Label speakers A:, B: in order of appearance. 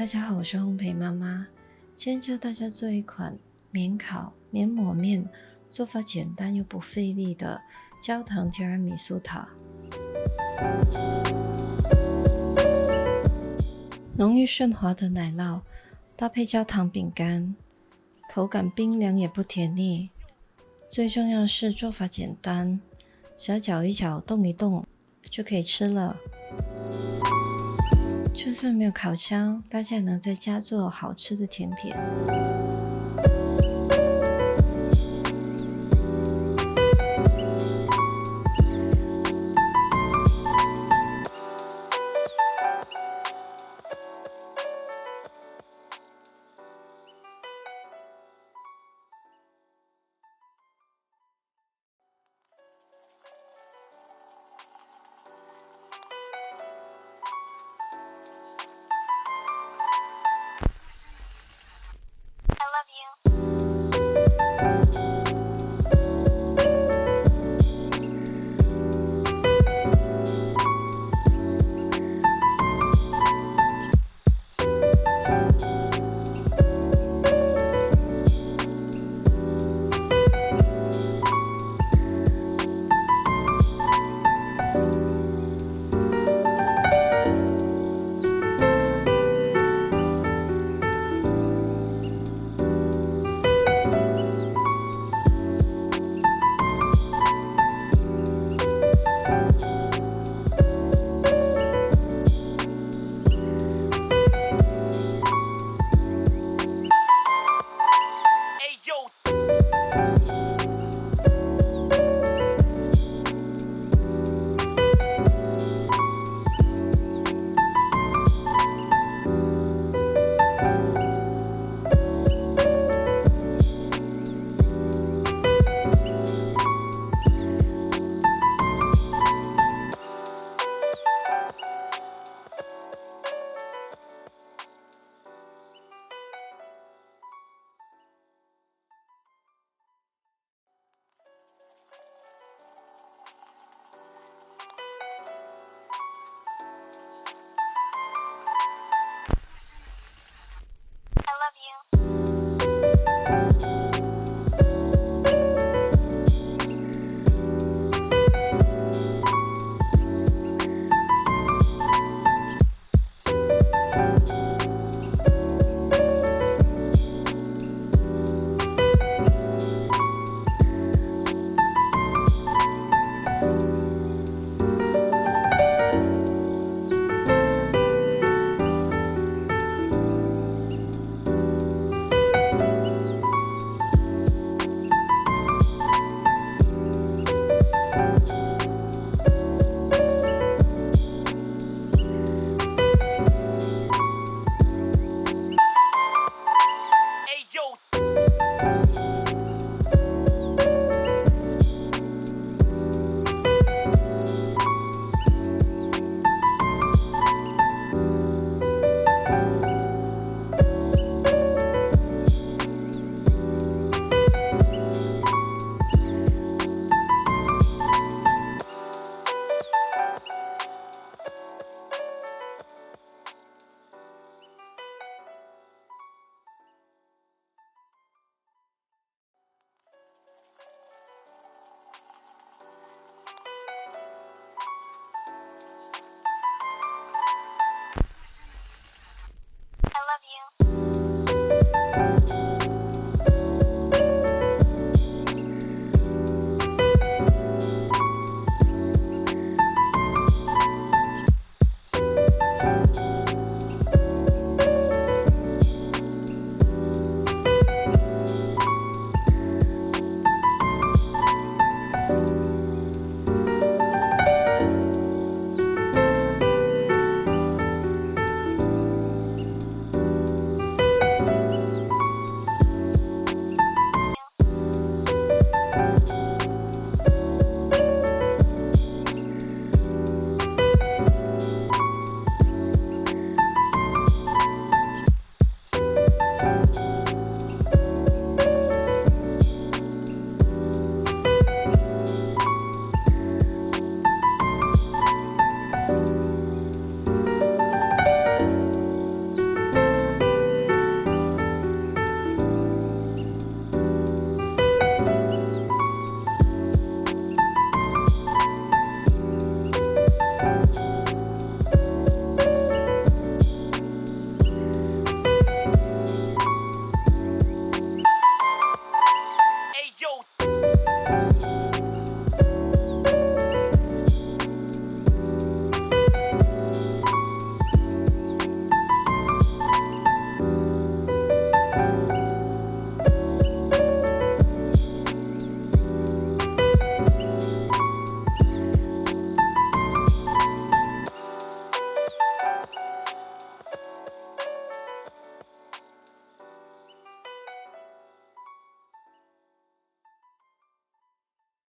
A: 大家好，我是烘焙妈妈。今天教大家做一款免烤、免抹面、做法简单又不费力的焦糖提拉米苏塔。浓郁顺滑的奶酪搭配焦糖饼干，口感冰凉也不甜腻。最重要是做法简单，只要搅一搅、动一动就可以吃了。就算没有烤箱，大家也能在家做好吃的甜点。